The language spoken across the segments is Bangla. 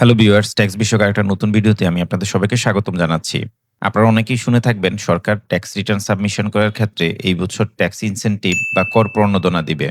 হ্যালো ভিউয়ার্স, ট্যাক্স বিষয়ক আরেকটা নতুন ভিডিওতে আমি আপনাদের সবাইকে স্বাগতম জানাচ্ছি। আপনারা অনেকেই শুনে থাকবেন সরকার ট্যাক্স রিটার্ন সাবমিশন করার ক্ষেত্রে এই বছর ট্যাক্স ইনসেনটিভ বা কর প্রণোদনা দিবে।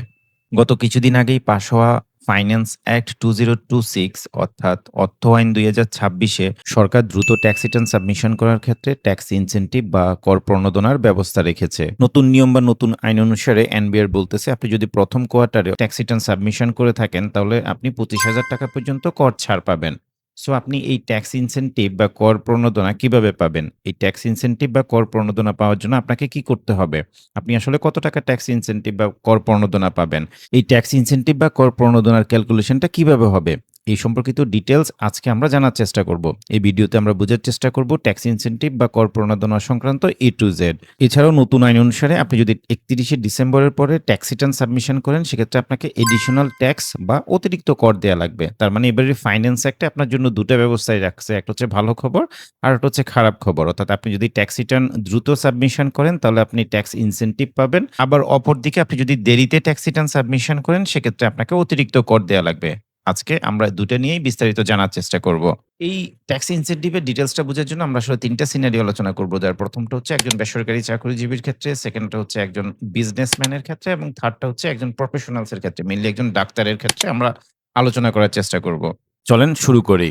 গত কিছুদিন আগেই পাশ হওয়া ফাইন্যান্স অ্যাক্ট 2026 অর্থাৎ অর্থ আইন 2026 সরকার দ্রুত ট্যাক্স রিটার্ন সাবমিশন করার ক্ষেত্রে ট্যাক্স ইনসেনটিভ বা কর প্রণোদনার ব্যবস্থা রেখেছে। নতুন নিয়ম বা নতুন আইন অনুসারে এনবিআর বলতেছে আপনি যদি প্রথম কোয়ার্টারে ট্যাক্স রিটার্ন সাবমিশন করে থাকেন তাহলে আপনি 25,000 টাকা পর্যন্ত কর ছাড় পাবেন। সো আপনি এই ট্যাক্স ইনসেনটিভ বা কর প্রণোদনা কিভাবে পাবেন? এই ট্যাক্স ইনসেনটিভ বা কর প্রণোদনা পাওয়ার জন্য আপনাকে কি করতে হবে? আপনি আসলে কত টাকা ট্যাক্স ইনসেনটিভ বা কর প্রণোদনা পাবেন? এই ট্যাক্স ইনসেনটিভ বা কর প্রণোদনার ক্যালকুলেশনটা কিভাবে হবে? এই সম্পর্কিত ডিটেইলস আজকে আমরা জানার চেষ্টা করব। এই ভিডিওতে আমরা বোঝার চেষ্টা করব ট্যাক্স ইনসেনটিভ বা কর প্রণোদনা সংক্রান্ত A to Z। এছাড়াও নতুন আইন অনুসারে আপনি যদি 31শে ডিসেম্বরের পরে ট্যাক্স রিটার্ন সাবমিশন করেন সেক্ষেত্রে আপনাকে এডিশনাল ট্যাক্স বা অতিরিক্ত কর দেয়া লাগবে। তার মানে এবারে ফাইন্যান্স অ্যাক্টে আপনার জন্য ২ টা ব্যবস্থাই রাখছে। একটা হচ্ছে ভালো খবর আর একটা হচ্ছে খারাপ খবর। অর্থাৎ আপনি যদি ট্যাক্স রিটার্ন দ্রুত সাবমিশন করেন তাহলে আপনি ট্যাক্স ইনসেনটিভ পাবেন। আবার অপরদিকে আপনি যদি দেরিতে ট্যাক্স রিটার্ন সাবমিশন করেন সেক্ষেত্রে আপনাকে অতিরিক্ত কর দেয়া লাগবে। আজকে আমরা ২ টা নিয়েই বিস্তারিত জানার চেষ্টা করব। এই ট্যাক্স ইনসেনটিভ এর ডিটেইলসটা বোঝার জন্য আমরা আসলে ৩ টা সিনারিও আলোচনা করব। যার ১ম টা হচ্ছে একজন বেসরকারি চাকরিজীবীর ক্ষেত্রে, 2nd টা হচ্ছে একজন বিজনেসম্যানের ক্ষেত্রে এবং 3rd টা হচ্ছে একজন প্রফেশনালস এর ক্ষেত্রে। মেইনলি একজন ডাক্তারের ক্ষেত্রে আমরা আলোচনা করার চেষ্টা করব। চলেন শুরু করি।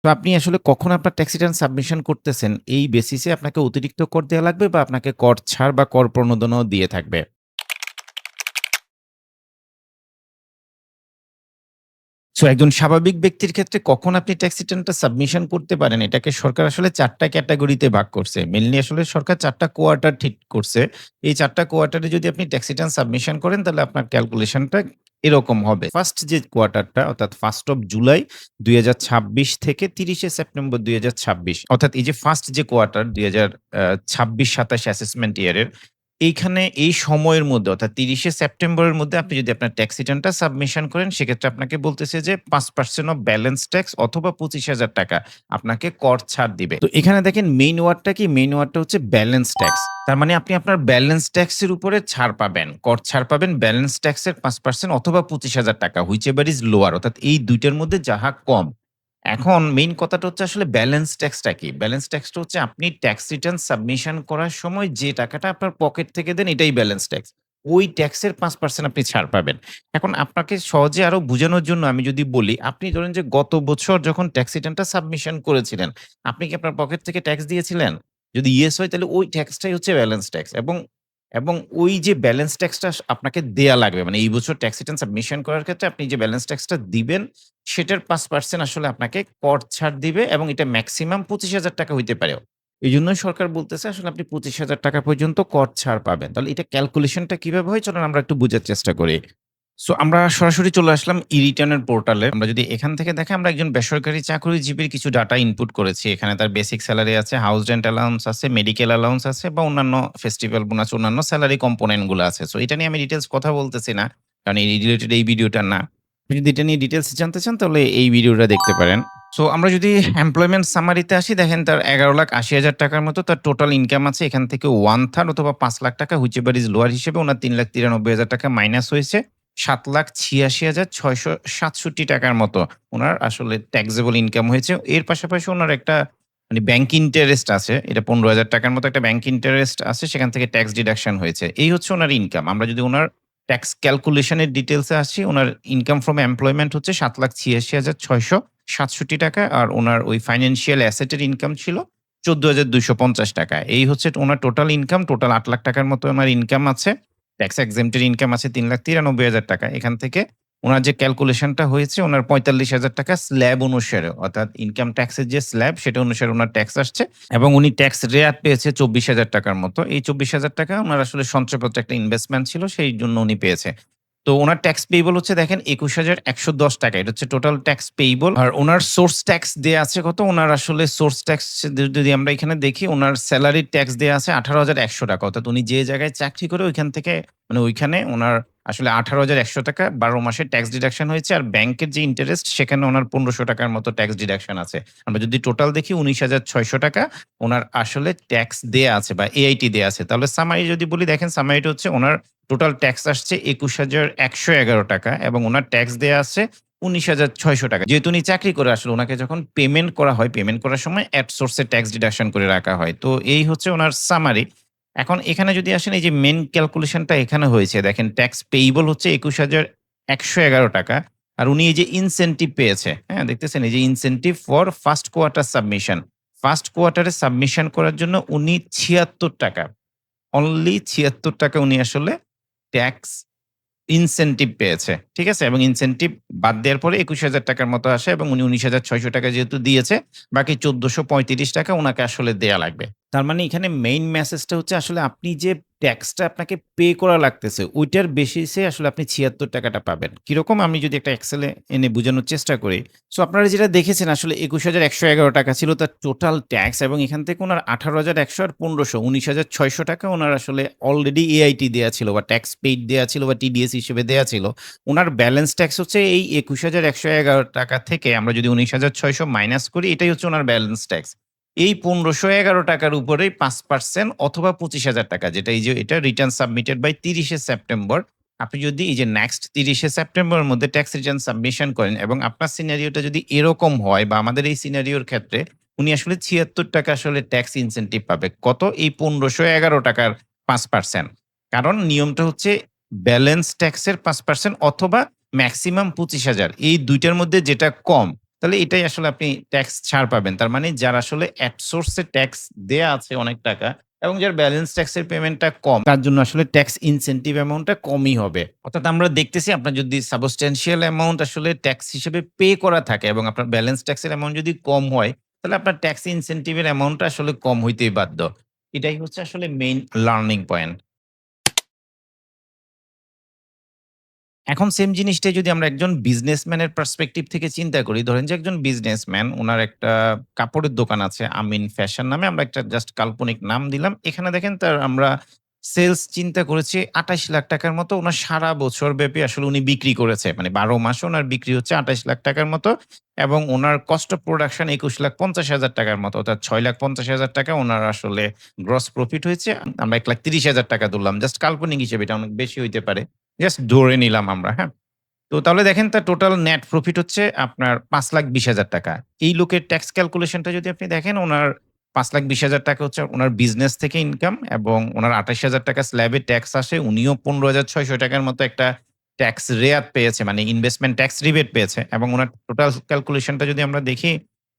তো আপনি আসলে কখন আপনার ট্যাক্স রিটার্ন সাবমিশন করতেছেন, এই বেসিসে আপনাকে অতিরিক্ত কর দেয়া লাগবে বা আপনাকে কর ছাড় বা কর প্রণোদনাও দিয়ে থাকবে। সো একজন স্বাভাবিক ব্যক্তির ক্ষেত্রে কখন আপনি ট্যাক্স রিটার্নটা সাবমিশন করতে পারেন, এটাকে সরকার আসলে ৪ টা ক্যাটেগরিতে ভাগ করছে। মেইনলি আসলে সরকার ৪ টা কোয়ার্টার ঠিক করছে। এই ৪ টা কোয়ার্টারে যদি আপনি ট্যাক্স রিটার্ন সাবমিশন করেন তাহলে আপনার ক্যালকুলেশনটা এরকম হবে। ফার্স্ট যে কোয়ার্টারটা অর্থাৎ 1st অফ জুলাই ২০২৬ থেকে ৩০শে সেপ্টেম্বর ২০২৬ অর্থাৎ এই যে ফার্স্ট যে কোয়ার্টার ২০২৬-২৭ অ্যাসেসমেন্ট ইয়ারের এইখানে এই সময়ের মধ্যে অর্থাৎ ৩০শে সেপ্টেম্বরের মধ্যে আপনি যদি আপনার ট্যাক্স রিটার্নটা সাবমিশন করেন সেক্ষেত্রে আপনাকে বলতেছে যে ৫% অফ ব্যালেন্স ট্যাক্স অথবা ৳২৫,০০০ আপনাকে কর ছাড় দিবে। তো এখানে দেখেন মেইন ওয়ার্ডটা কি? মেইন ওয়ার্ডটা হচ্ছে ব্যালেন্স ট্যাক্স। তার মানে আপনি আপনার ব্যালেন্স ট্যাক্সের উপরে ছাড় পাবেন। কর ছাড় পাবেন ব্যালেন্স ট্যাক্সের ৫% অথবা ৳২৫,০০০ হুইচ এভার ইস লোয়ার অর্থাৎ এই ২ টার মধ্যে যাহা কম। এখন মেইন কথাটা হচ্ছে আসলে ব্যালেন্স ট্যাক্সটা কি? ব্যালেন্স ট্যাক্সটা হচ্ছে আপনি ট্যাক্স রিটার্ন সাবমিশন করার সময় যে টাকাটা আপনার পকেট থেকে দেন এটাই ব্যালেন্স ট্যাক্স। ওই ট্যাক্সের ৫% আপনি ছাড় পাবেন। এখন আপনাকে সহজে আরো বুঝানোর জন্য আমি যদি বলি, আপনি ধরেন যে গত বছর যখন ট্যাক্স রিটার্নটা সাবমিশন করেছিলেন, আপনি কি আপনার পকেট থেকে ট্যাক্স দিয়েছিলেন? যদি ইয়েস হয় তাহলে ওই ট্যাক্সটাই হচ্ছে ব্যালেন্স ট্যাক্স এবং ওই যে ব্যালেন্স ট্যাক্সটা আপনাকে দেয়া লাগবে। মানে এই বছর ট্যাক্স রিটার্ন সাবমিশন করার ক্ষেত্রে আপনি যে ব্যালেন্স ট্যাক্সটা দিবেন সেটার ৫% আসলে আপনাকে কর ছাড় দিবে এবং এটা মেক্সিমাম ৳২৫,০০০ হইতে পারে। এজন্যই সরকার বলতেছে আসলে আপনি ৳২৫,০০০ পর্যন্ত কর ছাড় পাবেন। তাহলে এটা ক্যালকুলেশনটা কিভাবে হয় চলুন আমরা একটু বুঝার চেষ্টা করি। সো আমরা সরাসরি চলে আসলাম ই-রিটার্ন এর পোর্টালে। আমরা যদি এখান থেকে দেখি আমরা একজন বেসরকারি চাকরিজীবীর কিছু ডাটা ইনপুট করেছি। এখানে তার বেসিক সেলারি আছে, হাউস রেন্ট অ্যালাউন্স আছে, মেডিকেল অ্যালাউন্স আছে বা অন্যান্য ফেস্টিভ্যাল বোনাস অন্যান্য সেলারি কম্পোনেন্ট গুলো আছে। সো এটা নিয়ে আমি ডিটেইলস কথা বলতেছি না। কারণ এই রিলেটেড এই ভিডিওটা না। আপনি যদি এটা নিয়ে ডিটেইলস জানতে চান তাহলে এই ভিডিওটা দেখতে পারেন। সো আমরা যদি এমপ্লয়মেন্ট সামারিতে আসি দেখেন তার ৳১১,৮০,০০০ মতো তার টোটাল ইনকাম আছে। এখান থেকে 1/3 অথবা ৳৫,০০,০০০ হুইচ এভার ইস লোয়ার হিসেবে উনার ৳৩,৯৩,০০০ মাইনাস হয়েছে। ৳৭,৮৬,৬৬৭ মতো উনার আসলে ট্যাক্সেবল ইনকাম হয়েছে। এর পাশাপাশি উনার একটা মানে ব্যাংক ইন্টারেস্ট আছে। এটা ৳১৫,০০০ মতো একটা ব্যাংক ইন্টারেস্ট আছে। সেখান থেকে ট্যাক্স ডিডাকশন হয়েছে। এই হচ্ছে উনার ইনকাম। আমরা যদি উনার ট্যাক্স ক্যালকুলেশন এর ডিটেইলস এ আসি, উনার ইনকাম ফ্রম এমপ্লয়মেন্ট হচ্ছে ৳৭,৮৬,৬৬৭ আর উনার ওই ফাইন্যান্সিয়াল অ্যাসেট এর ইনকাম ছিল ৳১৪,২৫০। এই হচ্ছে উনার টোটাল ইনকাম। টোটাল ৳৮,০০,০০০ মতো উনার ইনকাম আছে। ট্যাক্স এক্সেম্পটেড ইনকাম আছে ৳৩,৯৩,০০০। এখান থেকে উনার যে ক্যালকুলেশনটা হয়েছে উনার ৳৪৫,০০০ স্ল্যাব অনুসারে অর্থাৎ ইনকাম ট্যাক্সের যে স্ল্যাব সেটা অনুসারে উনার ট্যাক্স আসছে এবং উনি ট্যাক্স রেয়াত পেয়েছে ৳২৪,০০০ মতো। এই ৳২৪,০০০ উনার আসলে সঞ্চয়পত্রে একটা ইনভেস্টমেন্ট ছিল সেই জন্য উনি পেয়েছে। তো উনার ট্যাক্স পেয়েবল হচ্ছে দেখেন ৳২১,১১০। এটা হচ্ছে টোটাল ট্যাক্স পেয়েবল। আর উনার সোর্স ট্যাক্স দেয়া আছে কত? উনার আসলে সোর্স ট্যাক্স যদি আমরা এখানে দেখি উনার সেলারির ট্যাক্স দেয়া আছে ৳১৮,১০০ অর্থাৎ উনি যে জায়গায় চাকরি করে ওইখান থেকে মানে ওইখানে উনার আসলে ৳১৮,১০০ ১২ মাসে ট্যাক্স ডিডাকশন হয়েছে। আর ব্যাংকের যে ইন্টারেস্ট সেখানে উনার ৳১৫০০ র মতো ট্যাক্স ডিডাকশন আছে। আমরা যদি টোটাল দেখি ৳১৯,৬০০ উনার আসলে ট্যাক্স দেয়া আছে বা এআইটি দেয়া আছে। তাহলে সামারি যদি বলি, দেখেন সামারিটা হচ্ছে উনার টোটাল ট্যাক্স আসছে ৳২১,১১১ এবং উনার ট্যাক্স দেয়া আছে ৳১৯,৬০০। যেহেতু উনি চাকরি করে, আসলে উনাকে যখন পেমেন্ট করা হয়, পেমেন্ট করার সময় এট সোর্স এ ট্যাক্স ডিডাকশন করে রাখা হয়। তো এই হচ্ছে উনার সামারি। এখন এখানে যদি আসেন, এই যে মেইন ক্যালকুলেশনটা এখানে হয়েছে, দেখেন ট্যাক্স পেয়েবল হচ্ছে ৳২১,১১১ আর উনি এই যে ইনসেনটিভ পেয়েছে, হ্যাঁ? দেখতেছেন এই যে incentive for first quarter submission. First কোয়ার্টারে সাবমিশন করার জন্য উনি ৳৭৬, অনলি ৳৭৬ উনি আসলে ট্যাক্স ইনসেনটিভ পেয়েছে। ঠিক আছে? এবং ইনসেনটিভ বাদ দেওয়ার পরে ৳২১,০০০ র মতো আসে এবং উনি ৳১৯,৬০০ যেহেতু দিয়েছে, বাকি ৳১৪৩৫ উনাকে আসলে দেয়া লাগবে। তার মানে এখানে মেইন মেসেজটা হচ্ছে, আসলে আপনি যে ট্যাক্সটা আপনাকে পে করা লাগতেছে, ওইটার বেসিসে আসলে আপনি ৳৭৬ টা পাবেন। কিরকম? আমি যদি একটা এক্সেলে এনে বুঝানোর চেষ্টা করি। সো আপনারা যেটা দেখেছেন, আসলে ৳২১,১১১ ছিল তার টোটাল ট্যাক্স এবং এখান থেকে উনার ৳১৮,১০০ আর ৳১৫০০, ৳১৯,৬০০ উনার আসলে অলরেডি এআইটি দেয়া ছিল বা ট্যাক্স পেইড দেয়া ছিল বা টিডিএস হিসেবে দেয়া ছিল। উনার ব্যালেন্স ট্যাক্স হচ্ছে এই ৳২১,১১১ থেকে আমরা যদি ৳১৯,৬০০ মাইনাস করি, এটাই হচ্ছে উনার ব্যালেন্স ট্যাক্স। এই ৳১৫১১ র উপরেই ৫% অথবা ৳২৫,০০০, যেটা এই যে এটা রিটার্ন সাবমিটেড বাই ৩০শে সেপ্টেম্বর। আপনি যদি এই যে নেক্সট ৩০শে সেপ্টেম্বরের মধ্যে ট্যাক্স রিটার্ন সাবমিশন করেন এবং আপনার সিনারিওটা যদি এরকম হয় বা আমাদের এই সিনারিওর ক্ষেত্রে উনি আসলে ৳৭৬ আসলে ট্যাক্স ইনসেনটিভ পাবে। কত? এই ৳১৫১১ র ৫%। কারণ নিয়মটা হচ্ছে ব্যালেন্স ট্যাক্সের ৫% অথবা মেক্সিমাম ২৫,০০০, এই ২ টার মধ্যে যেটা কম, তাহলে এটাই আসলে আপনি ট্যাক্স ছাড় পাবেন। তার মানে যার আসলে এট সোর্স এ ট্যাক্স দেয়া আছে অনেক টাকা এবং যার ব্যালেন্স ট্যাক্সের পেমেন্টটা কম, তার জন্য আসলে ট্যাক্স ইনসেনটিভ অ্যামাউন্টটা কমই হবে। অর্থাৎ আমরা দেখতেছি, আপনার যদি সাবস্ট্যানশিয়াল অ্যামাউন্ট আসলে ট্যাক্স হিসেবে পে করা থাকে এবং আপনার ব্যালেন্স ট্যাক্সের অ্যামাউন্ট যদি কম হয়, তাহলে আপনার ট্যাক্স ইনসেনটিভ এর অ্যামাউন্টটা আসলে কম হইতেই বাধ্য। এটাই হচ্ছে আসলে মেইন লার্নিং পয়েন্ট। এখন সেম জিনিসটাই যদি আমরা একজন বিজনেসম্যানের পার্সপেক্টিভ থেকে চিন্তা করি, ধরেন যে একজন বিজনেসম্যান, উনার একটা কাপড়ের দোকান আছে আমিন ফ্যাশন নামে। আমরা একটা জাস্ট কাল্পনিক নাম দিলাম। এখানে দেখেন তার আমরা সেলস চিন্তা করেছি ৳২৮,০০,০০০ র মতো। উনার সারা বছর ব্যাপী আসলে উনি বিক্রি করেছে। মানে ১২ মাসে উনার বিক্রি হচ্ছে ৳২৮,০০,০০০ র মতো এবং উনার কস্ট অফ প্রোডাকশন ৳২১,৫০,০০০ র মতো। অর্থাৎ ৳৬,৫০,০০০ উনার আসলে গ্রস প্রফিট হয়েছে। আমরা ৳১,৩০,০০০ ধরলাম। জাস্ট কাল্পনিক হিসেবে, এটা অনেক বেশি হইতে পারে। জাস্ট ধরে নিলাম আমরা, হ্যাঁ? তো তাহলে দেখেন তার টোটাল নেট প্রফিট হচ্ছে আপনার ৳৫,২০,০০০। এই লোকের ট্যাক্স ক্যালকুলেশনটা যদি আপনি দেখেন, উনার ৳৫,২০,০০০ হচ্ছে উনার বিজনেস থেকে ইনকাম এবং উনার ৳২৮,০০০ স্ল্যাবে ট্যাক্স আসে। উনিও ৳১৫,৬০০ র মতো একটা ট্যাক্স রেয়াত পেয়েছে, মানে ইনভেস্টমেন্ট ট্যাক্স রিবেট পেয়েছে এবং উনার টোটাল ক্যালকুলেশনটা যদি আমরা দেখি,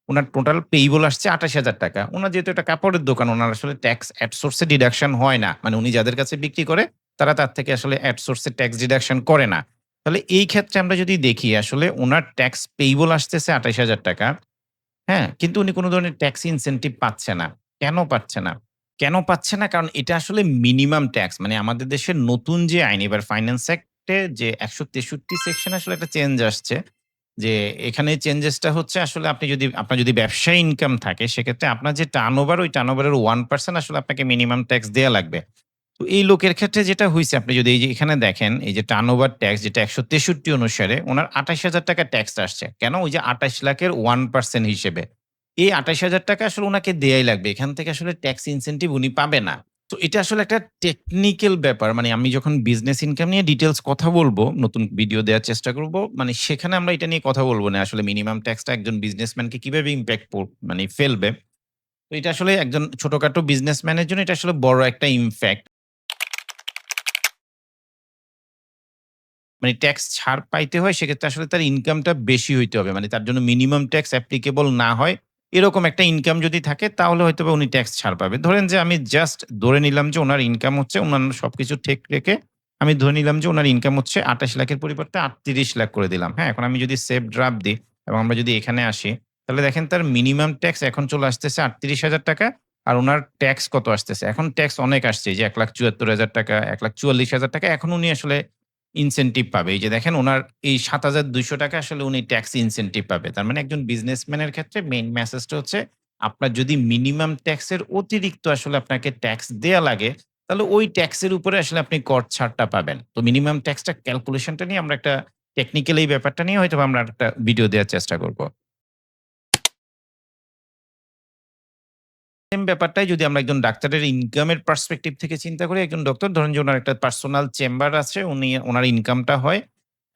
উনার টোটাল পেয়েবল আসছে ৳২৮,০০০। উনার যেহেতু একটা কাপড়ের দোকান, উনার আসলে ট্যাক্স এট সোর্স এ ডিডাকশন হয় না। মানে উনি যাদের কাছে বিক্রি করে, তারা তার থেকে আসলে এট সোর্স এ ট্যাক্স ডিডাকশন করে না। তাহলে এই ক্ষেত্রে আমরা যদি দেখি, আসলে উনার ট্যাক্স পেয়েবল আসতেছে ৳২৮,০০০, হ্যাঁ? কিন্তু উনি কোন ধরনের ট্যাক্স ইনসেনটিভ পাচ্ছে না। কেন পাচ্ছে না? কেন পাচ্ছে না? কারণ এটা আসলে মিনিমাম ট্যাক্স। মানে আমাদের দেশের নতুন যে আইন, এবার ফাইন্যান্স অ্যাক্টে যে ১৬৩ সেকশনে আসলে একটা চেঞ্জ আসছে। যে এখানে চেঞ্জেসটা হচ্ছে, আসলে আপনি যদি আপনার যদি ব্যবসায়ী ইনকাম থাকে, সেক্ষেত্রে আপনার যে টার্নওভার, ওই টার্নওভারের 1% আসলে আপনাকে মিনিমাম ট্যাক্স দেয়া লাগবে। তো এই লোকের ক্ষেত্রে যেটা হইছে, আপনি যদি এই যে এখানে দেখেন, এই যে টার্নওভার ট্যাক্স যেটা ১৬৩ অনুসারে উনার ৳২৮,০০০ ট্যাক্স আসছে। কেন? ওই যে ২৮,০০,০০০ এর 1% হিসেবে। এই ৳২৮,০০০ আসলে উনাকে দেয়াই লাগবে। এখান থেকে আসলে ট্যাক্স ইনসেনটিভ উনি পাবে না। তো এটা আসলে একটা টেকনিক্যাল ব্যাপার। মানে আমি যখন বিজনেস ইনকাম নিয়ে ডিটেইলস কথা বলব, নতুন ভিডিও দেওয়ার চেষ্টা করব। মানে সেখানে আমরা এটা নিয়ে কথা বলব না। আসলে মিনিমাম ট্যাক্সটা একজন বিজনেসম্যানকে কিভাবে ইমপ্যাক্ট মানে ফেলবে। তো এটা আসলে একজন ছোটখাটো বিজনেসম্যানের জন্য এটা আসলে বড় একটা ইমপ্যাক্ট। মানে ট্যাক্স ছাড় পাইতে হয়, সেক্ষেত্রে আসলে তার ইনকামটা বেশি হইতে হবে। মানে তার জন্য মিনিমাম ট্যাক্স অ্যাপ্লিকেবল না হয়, এরকম একটা ইনকাম যদি থাকে, তাহলে হয়তোবা উনি ট্যাক্স ছাড় পাবে। ধরেন যে আমি জাস্ট ধরে নিলাম যে উনার ইনকাম হচ্ছে, অন্যান্য সবকিছু ঠিক রেখে আমি ধরে নিলাম যে উনার ইনকাম হচ্ছে ২৮,০০,০০০ এর পরিবর্তে ৩৮,০০,০০০ করে দিলাম। হ্যাঁ? এখন আমি যদি সেভ ড্রাফট দিই এবং আমরা যদি এখানে আসি, তাহলে দেখেন তার মিনিমাম ট্যাক্স এখন চলে আসতেছে ৳৩৮,০০০ আর উনার ট্যাক্স কত আসতেছে? এখন ট্যাক্স অনেক আসছে। এই যে ৳১,৭৪,০০০, ৳১,৪৪,০০০, এখন উনি আসলে ইনসেনটিভ পাবে। এই যে দেখেন, উনার এই ৳৭,২০০ আসলে উনি ট্যাক্স ইনসেনটিভ পাবে। তার মানে একজন বিজনেসম্যানের ক্ষেত্রে মেইন মেসেজটা হচ্ছে, আপনার যদি মিনিমাম ট্যাক্স এর অতিরিক্ত আসলে আপনাকে ট্যাক্স দেয়া লাগে, তাহলে ওই ট্যাক্সের উপরে আসলে আপনি কর ছাড়টা পাবেন। তো মিনিমাম ট্যাক্সটা ক্যালকুলেশনটা নিয়ে আমরা একটা টেকনিক্যাল এই ব্যাপারটা নিয়ে হয়তোবা আমরা একটা ভিডিও দেওয়ার চেষ্টা করব। সেম ব্যাপারটাই যদি আমরা একজন ডাক্তারের ইনকামের পার্সপেক্টিভ থেকে চিন্তা করি, একজন ডক্টর ধরেন যে উনার একটা পার্সোনাল চেম্বার আছে, উনার ইনকামটা হয়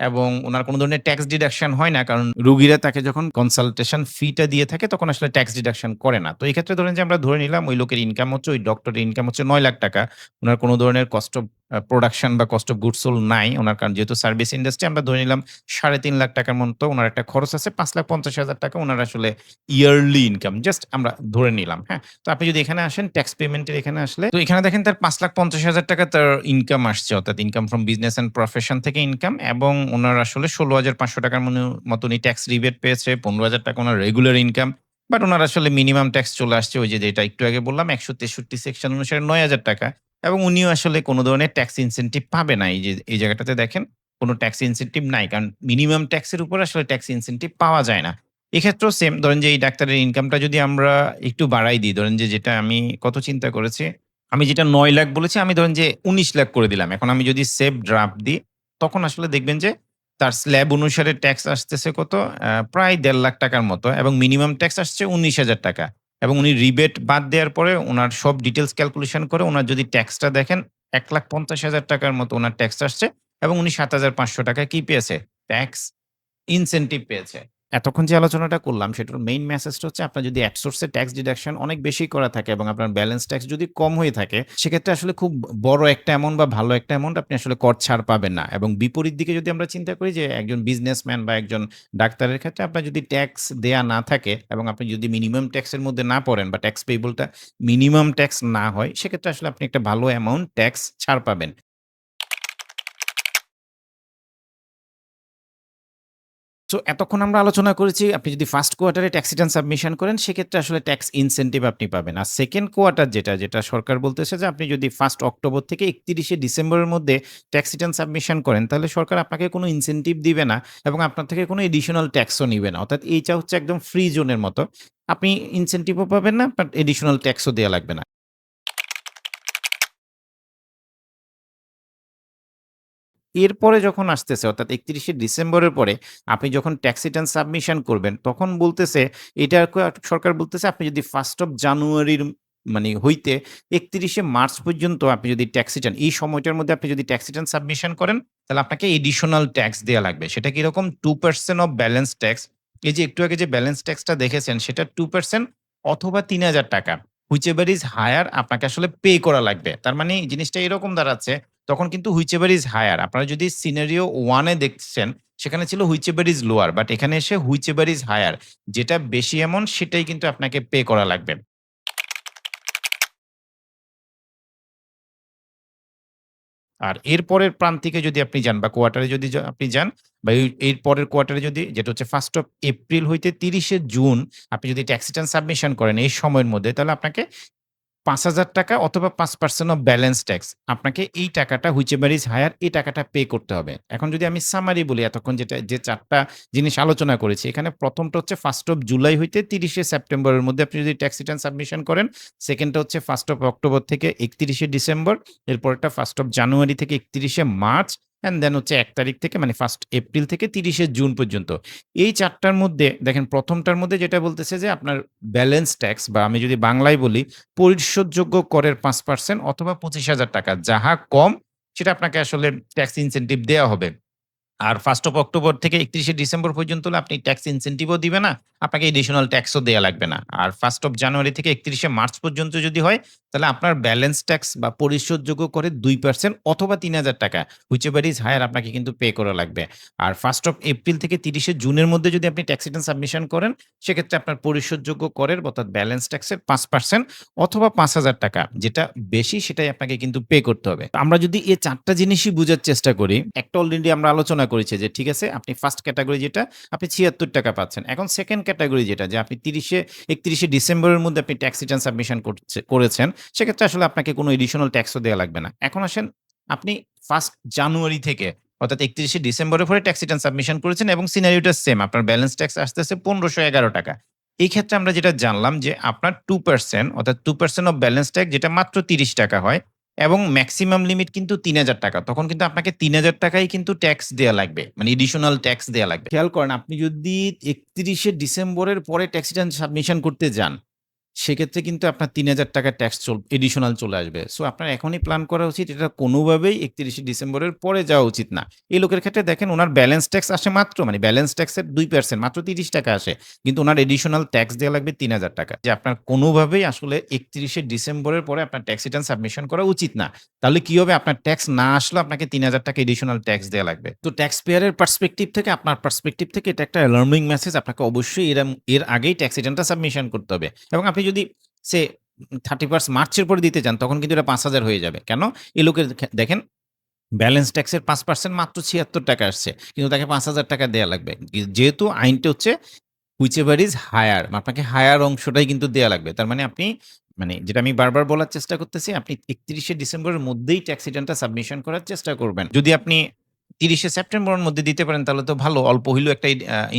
এবং উনার কোন ধরনের ট্যাক্স ডিডাকশন হয় না। কারণ রুগীরা তাকে যখন কনসালটেশন ফিটা দিয়ে থাকে তখন আসলে ট্যাক্স ডিডাকশন করে না। তো এই ক্ষেত্রে ধরেন যে আমরা ধরে নিলাম ওই লোকের ইনকাম হচ্ছে, ওই ডক্টরের ইনকাম হচ্ছে ৳৯,০০,০০০। উনার কোন ধরনের কস্ট অফ প্রোডাকশন বা কস্ট অফ গুডস সোল্ড নাই। উনার কারণ যেহেতু সার্ভিস ইন্ডাস্ট্রি আমরা ধরে নিলাম ৳৩,৫০,০০০ মতো উনার একটা খরচ আছে। ৳৫,৫০,০০০ উনার আসলে ইয়ারলি ইনকাম। জাস্ট আমরা ধরে নিলাম, হ্যাঁ? তো আপনি যদি এখানে আসেন ট্যাক্স পেমেন্টের এখানে আসলে তো এখানে দেখেন তার ৳৫,৫০,০০০ তার ইনকাম আসছে। অর্থাৎ income from business and profession থেকে ইনকাম এবং উনার আসলে ৳১৬,৫০০ মতো উনি ট্যাক্স রিবেট পেয়েছে। ৳১৫,০০০ উনার রেগুলার ইনকাম। বাট উনার আসলে মিনিমাম ট্যাক্স চলে আসছে ওই যে যেটা একটু আগে বললাম ১৬৩ সেকশন অনুসারে ৳৯,০০০ এবং উনিও আসলে কোন ধরনের ট্যাক্স ইনসেনটিভ পাবে না। এই যে এই জায়গাটাতে দেখেন কোন ট্যাক্স ইনসেনটিভ নাই। কারণ মিনিমাম ট্যাক্সের উপর আসলে ট্যাক্স ইনসেনটিভ পাওয়া যায় না। এক্ষেত্রেও সেম ধরেন যে এই ডাক্তারের ইনকামটা যদি আমরা একটু বাড়াই দিই, ধরেন যে যেটা আমি কত চিন্তা করেছি, আমি যেটা ৯,০০,০০০ বলেছি আমি ধরেন যে ১৯,০০,০০০ করে দিলাম। এখন আমি যদি সেভ ড্রাফট দিই, তখন আসলে দেখবেন যে তার স্ল্যাব অনুসারে ট্যাক্স আসতেছে কত? প্রায় ৳১,৫০,০০০ মতো এবং মিনিমাম ট্যাক্স আসছে ৳১৯,০০০ এবং উনি রিবেট বাদ দেওয়ার পরে উনার সব ডিটেইলস ক্যালকুলেশন করে উনার যদি ট্যাক্সটা দেখেন ৳১,৫০,০০০ মতো উনার ট্যাক্স আসছে এবং উনি ৳৭,৫০০ কি পেয়েছে? ট্যাক্স ইনসেনটিভ পেয়েছে। এতক্ষণ যে আলোচনাটা করলাম সেটার মেইন মেসেজটা হচ্ছে আপনার যদি এক সোর্স এ ট্যাক্স ডিডাকশন অনেক বেশি করা থাকে এবং আপনার ব্যালেন্স ট্যাক্স যদি কম হয়ে থাকে, সেক্ষেত্রে আসলে খুব বড় একটা অ্যামাউন্ট বা ভালো একটা অ্যামাউন্ট আপনি আসলে কর ছাড় পাবেন না। এবং বিপরীত দিকে যদি আমরা চিন্তা করি যে একজন বিজনেসম্যান বা একজন ডাক্তারের ক্ষেত্রে আপনার যদি ট্যাক্স দেয়া না থাকে এবং আপনি যদি মিনিমাম ট্যাক্স এর মধ্যে না পড়েন বা ট্যাক্স পেয়েবল টা মিনিমাম ট্যাক্স না হয়, সেক্ষেত্রে আসলে আপনি একটা ভালো অ্যামাউন্ট ট্যাক্স ছাড় পাবেন। সো এতক্ষণ আমরা আলোচনা করেছি আপনি যদি ফার্স্ট কোয়ার্টারে ট্যাক্স রিটার্ন সাবমিশন করেন সেক্ষেত্রে আসলে ট্যাক্স ইনসেনটিভ আপনি পাবেন। আর সেকেন্ড কোয়ার্টার যেটা সরকার বলতেছে যে আপনি যদি 1st অক্টোবর থেকে 31শে ডিসেম্বরের মধ্যে ট্যাক্স রিটার্ন সাবমিশন করেন তাহলে সরকার আপনাকে কোনো ইনসেনটিভ দিবে না এবং আপনার থেকে কোনো এডিশনাল ট্যাক্সও নিবে না। অর্থাৎ এইটা হচ্ছে একদম ফ্রি জোনের মতো। আপনি ইনসেনটিভও পাবেন না বাট এডিশনাল ট্যাক্সও দেয়া লাগবে না। এরপরে যখন আসতেছে অর্থাৎ ৩১শে ডিসেম্বরের পরে আপনি যখন ট্যাক্স রিটার্ন সাবমিশন করবেন, তখন বলতেছে এটা সরকার বলতেছে আপনি যদি 1st অফ জানুয়ারির মানে হইতে ৩১শে মার্চ পর্যন্ত আপনি যদি ট্যাক্স রিটার্ন এই সময়টার মধ্যে আপনি যদি ট্যাক্স রিটার্ন সাবমিশন করেন, তাহলে আপনাকে এডিশনাল ট্যাক্স দেয়া লাগবে। সেটা কিরকম? 2% অফ ব্যালেন্স ট্যাক্স। এই যে একটু আগে যে ব্যালেন্স ট্যাক্সটা দেখেছেন সেটা 2% অথবা ৳৩,০০০ হুইচএভার ইস হায়ার আপনাকে আসলে পে করা লাগবে। তার মানে জিনিসটা এরকম দাঁড়াচ্ছে তখন কিন্তু হুইচএভার ইস হায়ার। আপনারা যদি সিনারিও 1 এ দেখছেন, সেখানে ছিল হুইচএভার ইস লোয়ার। বাট এখানে এসে হুইচএভার ইস হায়ার। যেটা বেশি অ্যামাউন্ট সেটাই কিন্তু আপনাকে পে করা লাগবে। আর এর পরের প্রান্তিকে যদি আপনি যান বা কোয়ার্টারে যদি আপনি যান বা এর পরের কোয়ার্টারে যদি যেটা হচ্ছে 1st অফ এপ্রিল হইতে ৩০শে জুন আপনি যদি ট্যাক্স রিটার্ন সাবমিশন করেন এই সময়ের মধ্যে তাহলে আপনাকে ৳৫,০০০ অথবা ৫% অফ ব্যালেন্স ট্যাক্স। আপনাকে এই টাকাটা হুইচেভার ইস হায়ার এই টাকাটা পে করতে হবে। এখন যদি আমি সামারি বলি এতক্ষণ যে ৪ টা জিনিস আলোচনা করেছি। এখানে ১ম টা হচ্ছে 1st অফ জুলাই হইতে ৩০শে সেপ্টেম্বরের মধ্যে আপনি যদি ট্যাক্স রিটার্ন সাবমিশন করেন। 2nd টা হচ্ছে 1st অফ অক্টোবর থেকে ৩১শে ডিসেম্বর। এরপরেরটা 1st অফ জানুয়ারি থেকে ৩১শে মার্চ অ্যান্ড দেন হচ্ছে ১ তারিখ থেকে মানে 1st এপ্রিল থেকে ৩০শে জুন পর্যন্ত। এই ৪ টার মধ্যে দেখেন ১ম টার মধ্যে যেটা বলতেছে যে আপনার ব্যালেন্স ট্যাক্স বা আমি যদি বাংলায় বলি পরিশোধযোগ্য করের ৫% অথবা ৳২৫,০০০ যাহা কম সেটা আপনাকে আসলে ট্যাক্স ইনসেনটিভ দেয়া হবে। আর 1st অফ অক্টোবর থেকে ৩১শে ডিসেম্বর পর্যন্ত হলে আপনি ট্যাক্স ইনসেনটিভও দিবে না। আপনাকে এডিশনাল ট্যাক্সও দেয়া লাগবে না। আর 1st অফ জানুয়ারি থেকে ৩১শে মার্চ পর্যন্ত যদি হয়, তাহলে আপনার ব্যালেন্স ট্যাক্স বা পরিশোধযোগ্য করের ২% অথবা ৳৩,০০০ হুইচএভার ইস হায়ার আপনাকে কিন্তু পে করা লাগবে। আর 1st অফ এপ্রিল থেকে ৩০শে জুনের মধ্যে যদি আপনি ট্যাক্স রিটার্ন সাবমিশন করেন, সেক্ষেত্রে আপনার পরিশোধযোগ্য করের অর্থাৎ ব্যালেন্স ট্যাক্সের ৫% অথবা ৳৫,০০০ যেটা বেশি সেটাই আপনাকে কিন্তু পে করতে হবে। তো আমরা যদি এই ৪ টা জিনিসই বুঝার চেষ্টা করি, একটা অলরেডি আমরা আলোচনা করেছি যে ঠিক আছে আপনি ফার্স্ট ক্যাটেগরি যেটা আপনি ৳৭৬ পাচ্ছেন। এখন সেকেন্ড ক্যাটেগরি যেটা যে আপনি ৩১শে ডিসেম্বরের মধ্যে আপনি ট্যাক্স রিটার্ন সাবমিশন করেছেন, সেক্ষেত্রে আসলে আপনাকে কোনো এডিশনাল ট্যাক্সও দেয়া লাগবে না। এখন আসেন আপনি 1st জানুয়ারি থেকে অর্থাৎ ৩১শে ডিসেম্বরের পরে ট্যাক্স রিটার্ন সাবমিশন করেছেন এবং সিনারিওটা সেম। আপনার ব্যালেন্স ট্যাক্স আসতেছে ৳১৫১১। এই ক্ষেত্রে আমরা যেটা জানলাম যে আপনার 2% অর্থাৎ 2% অফ ব্যালেন্স ট্যাক্স যেটা মাত্র ৳৩০ হয় এবং মেক্সিমাম লিমিট কিন্তু ৳৩,০০০। তখন কিন্তু আপনাকে ৳৩,০০০ কিন্তু ট্যাক্স দেয়া লাগবে। মানে এডিশনাল ট্যাক্স দেয়া লাগবে। খেয়াল করেন আপনি যদি ৩১শে ডিসেম্বরের পরে ট্যাক্স রিটার্ন সাবমিশন করতে যান, সেক্ষেত্রে কিন্তু আপনার ৳৩,০০০ ট্যাক্স এডিশনাল চলে আসবে। সো আপনার এখনই প্ল্যান করা উচিত এটা কোনোভাবেই ৩১শে ডিসেম্বরের পরে যাওয়া উচিত না। এই লোকের ক্ষেত্রে দেখেন উনার ব্যালেন্স ট্যাক্স আসে মাত্র মানে ব্যালেন্স ট্যাক্সের 2% মাত্র ৳৩০ আসে। কিন্তু উনার এডিশনাল ট্যাক্স দেয়া লাগবে ৳৩,০০০ যে আপনার কোনোভাবেই আসলে ৩১শে ডিসেম্বরের পরে আপনার ট্যাক্স রিটার্ন সাবমিশন করা উচিত না। তাহলে কি হবে? আপনার ট্যাক্স না আসলেও আপনাকে ৳৩,০০০ এডিশনাল ট্যাক্স দেয়া লাগবে। তো ট্যাক্স পেয়ার এর পার্সপেক্টিভ থেকে আপনার পার্সপেক্টিভ থেকে এটা একটা অ্যালার্মিং মেসেজ আপনাকে অবশ্যই এর আগেই ট্যাক্স রিটার্নটা সাবমিশন করতে হবে। এবং আপনি যদি সে 31st মার্চের পরে দিতে চান তখন কিন্তু এটা ৫,০০০ হয়ে যাবে। কেন? এই লোকের দেখেন ব্যালেন্স ট্যাক্সের ৫% মাত্র ৳৭৬ আসছে। কিন্তু তাকে ৳৫,০০০ দেয়া লাগবে। যেহেতু আইনটা হচ্ছে হুইচএভার ইস হায়ার আপনাকে হায়ার অংশটাই কিন্তু দেয়া লাগবে। তার মানে আপনি মানে যেটা আমি বারবার বলার চেষ্টা করতেছি, আপনি ৩১শে ডিসেম্বরের মধ্যেই ট্যাক্স রিটার্নটা সাবমিশন করার চেষ্টা করবেন। যদি আপনি ৩০শে সেপ্টেম্বরের মধ্যে দিতে পারেন তাহলে তো ভালো। অল্প হইলেও একটা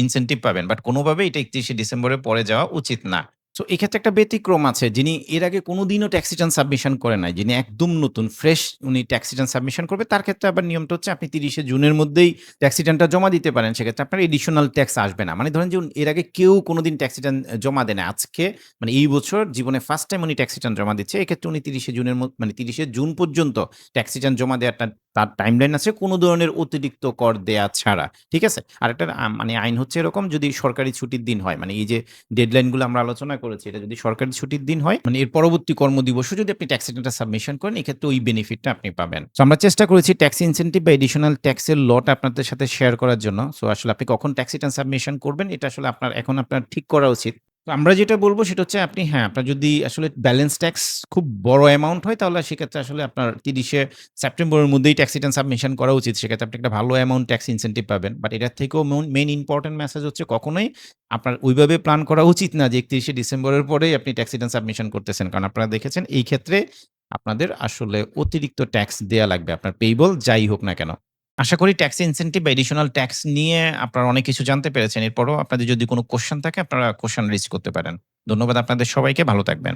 ইনসেনটিভ পাবেন। বাট কোনোভাবেই এটা ৩১শে ডিসেম্বরের পরে যাওয়া উচিত না। সো এক্ষেত্রে একটা ব্যতিক্রম আছে। যিনি এর আগে কোনোদিনও ট্যাক্স রিটার্ন সাবমিশন করেন নাই। যিনি একদম নতুন ফ্রেশ উনি ট্যাক্স রিটার্ন সাবমিশন করবে। তার ক্ষেত্রে আবার নিয়মটা হচ্ছে আপনি ৩০শে জুনের মধ্যেই ট্যাক্স রিটার্নটা জমা দিতে পারেন। সেক্ষেত্রে আপনার এডিশনাল ট্যাক্স আসবে না। মানে ধরেন যে এর আগে কেউ কোনোদিন ট্যাক্স রিটার্ন জমা দেয় নাই। আজকে মানে এই বছর জীবনে ফার্স্ট টাইম উনি ট্যাক্স রিটার্ন জমা দিচ্ছে। এক্ষেত্রে উনি ৩০শে জুনের মানে ৩০শে জুন পর্যন্ত ট্যাক্স রিটার্ন জমা দেওয়াটা তার টাইমলাইন আছে কোনো ধরনের অতিরিক্ত কর দেয়া ছাড়া। ঠিক আছে? আরেকটা মানে আইন হচ্ছে এরকম যদি সরকারি ছুটির দিন হয়, মানে এই যে ডেডলাইন গুলো আমরা আলোচনা করেছি, এটা যদি সরকারি ছুটির দিন হয়, মানে এর পরবর্তী কর্মদিবসে যদি আপনি ট্যাক্স রিটার্নটা সাবমিশন করেন, এক্ষেত্রে ওই বেনিফিটটা আপনি পাবেন। সো আমরা চেষ্টা করেছি ট্যাক্স ইনসেনটিভ বা এডিশনাল ট্যাক্সের লটা আপনাদের সাথে শেয়ার করার জন্য। সো আসলে আপনি কখন ট্যাক্স রিটার্ন সাবমিশন করবেন, এটা আসলে আপনার ঠিক করা উচিত। তো আমরা যেটা বলব সেটা হচ্ছে আপনি আপনার যদি আসলে ব্যালেন্স ট্যাক্স খুব বড় অ্যামাউন্ট হয় তাহলে সেক্ষেত্রে আসলে আপনার ৩০শে সেপ্টেম্বরের মধ্যেই ট্যাক্স রিটার্ন সাবমিশন করা উচিত। সেক্ষেত্রে আপনি একটা ভালো অ্যামাউন্ট ট্যাক্স ইনসেনটিভ পাবেন। বাট এটার থেকেও মেইন ইম্পোর্টেন্ট মেসেজ হচ্ছে কখনোই আপনার ওইভাবে প্ল্যান করা উচিত না যে ৩১শে ডিসেম্বরের পরেই আপনি ট্যাক্স রিটার্ন সাবমিশন করতেছেন। কারণ আপনারা দেখেছেন এই ক্ষেত্রে আপনাদের আসলে অতিরিক্ত ট্যাক্স দেয়া লাগবে। আপনার পেয়েবল যাই হোক না কেন। আশা করি ট্যাক্স ইনসেনটিভ বা এডিশনাল ট্যাক্স নিয়ে আপনারা অনেক কিছু জানতে পেরেছেন। এরপরেও আপনাদের যদি কোন কোয়েশ্চেন থাকে আপনারা কোয়েশ্চেন রেইজ করতে পারেন। ধন্যবাদ আপনাদের সবাইকে। ভালো থাকবেন।